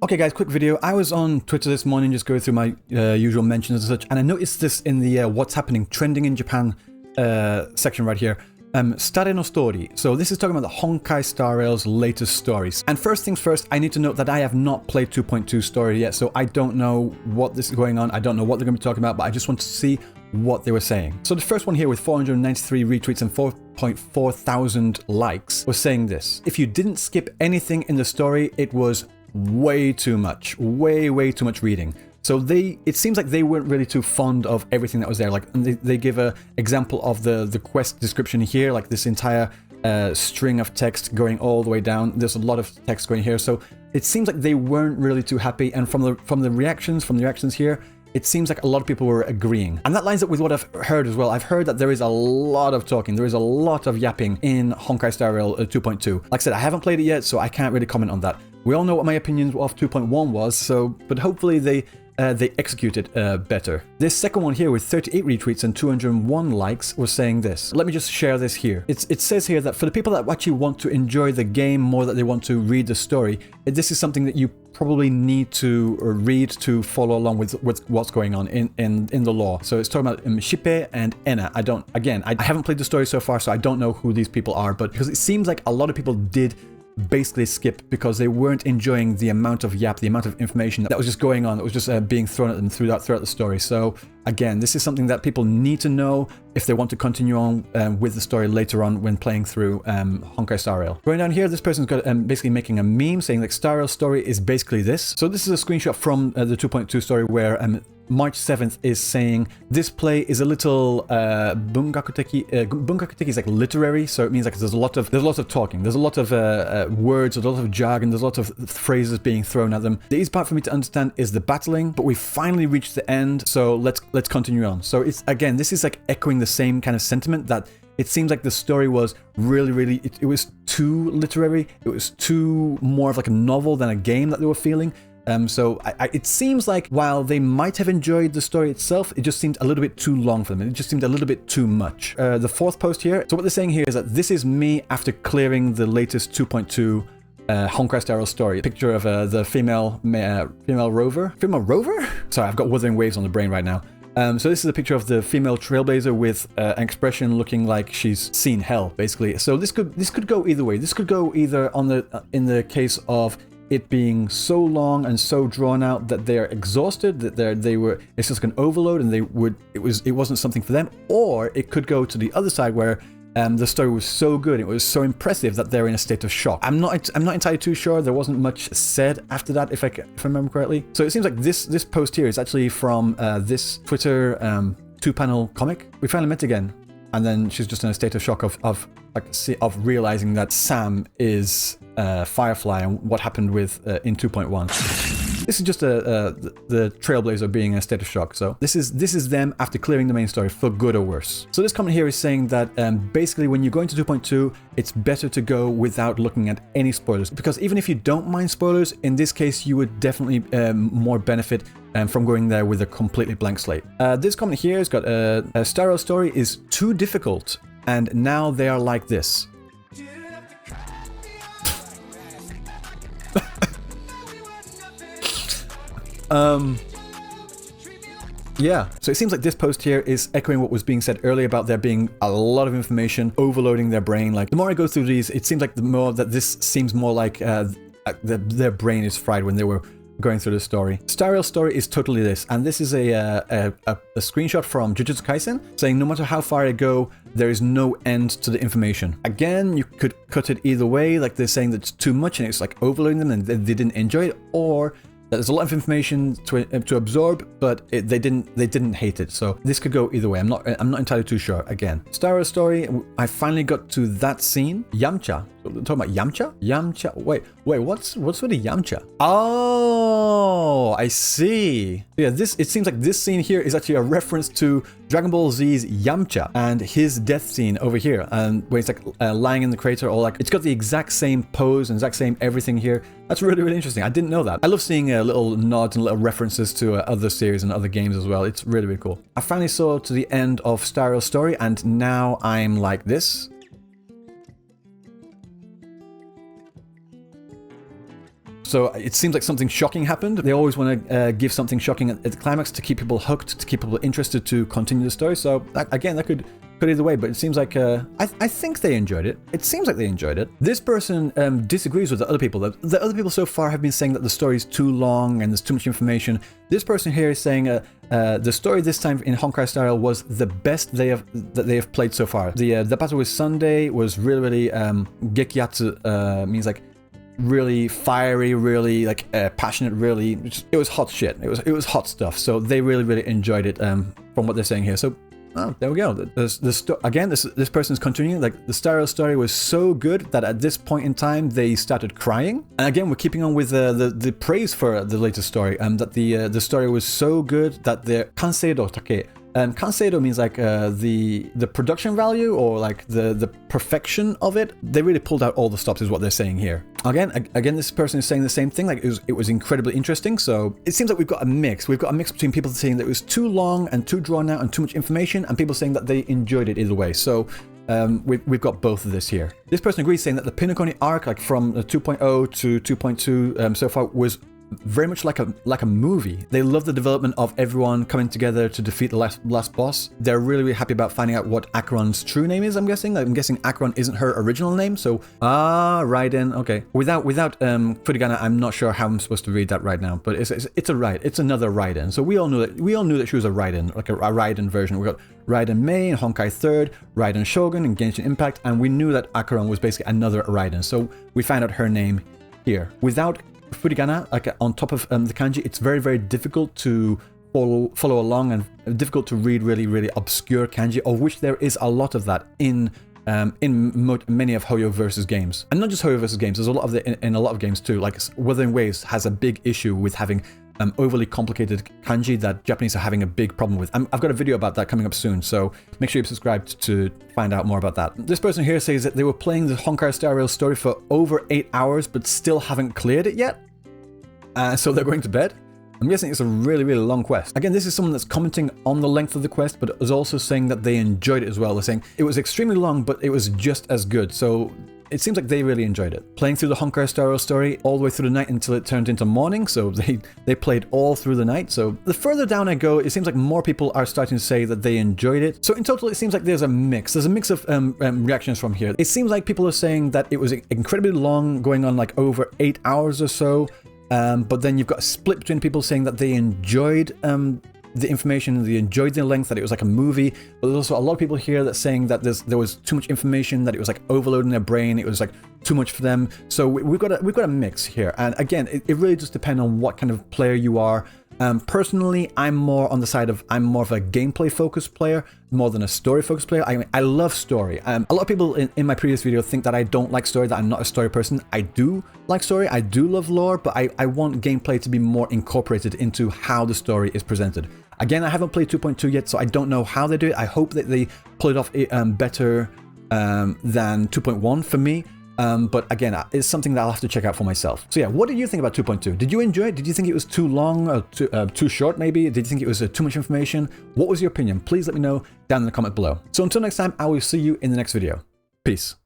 Okay guys, quick video. I was on Twitter this morning just going through my usual mentions and such, and I noticed this in the what's happening, trending in Japan section right here. Sutare no Story. So this is talking about the Honkai Star Rail's latest stories. And first things first, I need to note that I have not played 2.2 story yet, so I don't know what this is going on. I don't know what they're going to be talking about, but I just want to see what they were saying. So the first one here with 493 retweets and 4.4 thousand likes was saying this. If you didn't skip anything in the story, it was way too much. Way too much reading. So it seems like they weren't really too fond of everything that was there. Like they give a example of the quest description here, like this entire string of text going all the way down. There's a lot of text going here. So it seems like they weren't really too happy. And from the reactions here, it seems like a lot of people were agreeing. And that lines up with what I've heard as well. I've heard that there is a lot of talking. There is a lot of yapping in Honkai Star Rail 2.2. Like I said, I haven't played it yet, so I can't really comment on that. We all know what my opinion of 2.1 was, but hopefully they execute it better. This second one here with 38 retweets and 201 likes was saying this. Let me just share this here. It says here that for the people that actually want to enjoy the game more than they want to read the story, this is something that you probably need to read to follow along with what's going on in the lore. So it's talking about Shippe and Enna. I haven't played the story so far, so I don't know who these people are, but because it seems like a lot of people did basically skip because they weren't enjoying the amount of yap, the amount of information that was just going on, that was just being thrown at them throughout the story. So again, this is something that people need to know if they want to continue on with the story later on when playing through Honkai Star Rail. Going down here, this person's got basically making a meme saying like Star Rail story is basically this. So this is a screenshot from the 2.2 story where March 7th is saying this play is a little bunkakuteki. Bunkakuteki is like literary, so it means like there's a lot of talking, there's a lot of words, there's a lot of jargon, there's a lot of phrases being thrown at them. The easy part for me to understand is the battling, but we finally reached the end, so let's continue on. So it's again, this is like echoing the same kind of sentiment that it seems like the story was really it was too literary, it was too more of like a novel than a game that they were feeling. So it seems like while they might have enjoyed the story itself, it just seemed a little bit too long for them. It just seemed a little bit too much. The fourth post here. So what they're saying here is that this is me after clearing the latest 2.2 Honkai Star Rail story. Picture of the female rover. Female rover? Sorry, I've got Wuthering Waves on the brain right now. So this is a picture of the female trailblazer with an expression looking like she's seen hell, basically. So this could go either way. This could go either in the case of it being so long and so drawn out that they're exhausted, that it's just like an overload and it wasn't something for them, or it could go to the other side where the story was so good, it was so impressive that they're in a state of shock. I'm not entirely too sure. There wasn't much said after that, if I remember correctly. So it seems like this post here is actually from this Twitter 2-panel comic. We finally met again, and then she's just in a state of shock of realizing that Sam is Firefly and what happened with in 2.1. This is just the Trailblazer being in a state of shock. So this is them after clearing the main story for good or worse. So this comment here is saying that basically when you go into 2.2, it's better to go without looking at any spoilers, because even if you don't mind spoilers, in this case you would definitely more benefit from going there with a completely blank slate. This comment here has got a Star Rail story is too difficult, and now they are like this. Yeah, so it seems like this post here is echoing what was being said earlier about there being a lot of information overloading their brain. Like the more I go through these, it seems like the more that this seems more like their brain is fried when they were going through the story. Star Rail story is totally this, and this is a screenshot from Jujutsu Kaisen saying no matter how far I go, there is no end to the information. Again, you could cut it either way, like they're saying that it's too much and it's like overloading them and they didn't enjoy it, or there's a lot of information to absorb, but they didn't hate it. So this could go either way. I'm not entirely too sure. Again, Star Rail story. I finally got to that scene. Yamcha. So we're talking about Yamcha. Yamcha. Wait. What's with the Yamcha? Oh, I see. Yeah, it seems like this scene here is actually a reference to Dragon Ball Z's Yamcha and his death scene over here, where he's like lying in the crater, or like it's got the exact same pose and exact same everything here. That's really interesting. I didn't know that. I love seeing little nods and little references to other series and other games as well. It's really cool. I finally saw to the end of Star Rail story, and now I'm like this. So it seems like something shocking happened. They always want to give something shocking at the climax to keep people hooked, to keep people interested to continue the story. So again, that could either way, but it seems like I think they enjoyed it. It seems like they enjoyed it. This person disagrees with the other people. The other people so far have been saying that the story is too long and there's too much information. This person here is saying the story this time in Honkai Star Rail was the best that they have played so far. The battle with Sunday was really gekyatsu, means like really fiery, really like passionate, really it was hot shit. It was hot stuff. So they really enjoyed it from what they're saying here. So oh, there we go. Again, this person is continuing. Like the Star Rail story was so good that at this point in time they started crying. And again, we're keeping on with the praise for the latest story. That the story was so good that the kanseido take. Kanseido means like the production value or like the perfection of it. They really pulled out all the stops, is what they're saying here. Again, this person is saying the same thing. Like it was incredibly interesting. So it seems like we've got a mix. We've got a mix between people saying that it was too long and too drawn out and too much information, and people saying that they enjoyed it either way. So we've got both of this here. This person agrees, saying that the Penacony arc, like from 2.0 to 2.2 so far, was very much like a movie. They love the development of everyone coming together to defeat the last boss. They're really happy about finding out what Acheron's true name is, I'm guessing. I'm guessing Acheron isn't her original name, so Raiden, okay. Without Furigana, I'm not sure how I'm supposed to read that right now, but it's another Raiden. So we all knew that she was a Raiden, like a Raiden version. We got Raiden Mei in Honkai 3rd, Raiden Shogun in Genshin Impact, and we knew that Acheron was basically another Raiden. So we found out her name here. Without Furigana, like on top of the kanji, it's very difficult to follow along and difficult to read really obscure kanji, of which there is a lot of that in many of Hoyo versus games. And not just Hoyo versus games, there's a lot of it in a lot of games too. Like Wuthering Waves has a big issue with having overly complicated kanji that Japanese are having a big problem with. I've got a video about that coming up soon, so make sure you're subscribed to find out more about that. This person here says that they were playing the Honkai Star Rail story for over 8 hours, but still haven't cleared it yet. So they're going to bed. I'm guessing it's a really long quest. Again, this is someone that's commenting on the length of the quest, but is also saying that they enjoyed it as well. They're saying it was extremely long, but it was just as good. So it seems like they really enjoyed it. Playing through the Honkai Star Rail story all the way through the night until it turned into morning, so they played all through the night. So the further down I go, it seems like more people are starting to say that they enjoyed it. So in total, it seems like there's a mix. There's a mix of reactions from here. It seems like people are saying that it was incredibly long, going on like over 8 hours or so. But then you've got a split between people saying that they enjoyed the information, they enjoyed the length, that it was like a movie. But there's also a lot of people here that's saying that there was too much information, that it was like overloading their brain, it was like too much for them. So we've got a mix here. And again, it really just depends on what kind of player you are. Personally, I'm more of a gameplay focused player more than a story focused player. I love story. A lot of people in my previous video think that I don't like story, that I'm not a story person. I do like story, I do love lore, but I want gameplay to be more incorporated into how the story is presented. Again, I haven't played 2.2 yet, so I don't know how they do it. I hope that they pull it off better than 2.1 for me. But again, it's something that I'll have to check out for myself. So yeah, what did you think about 2.2? Did you enjoy it? Did you think it was too long or too short maybe? Did you think it was too much information? What was your opinion? Please let me know down in the comment below. So until next time, I will see you in the next video. Peace.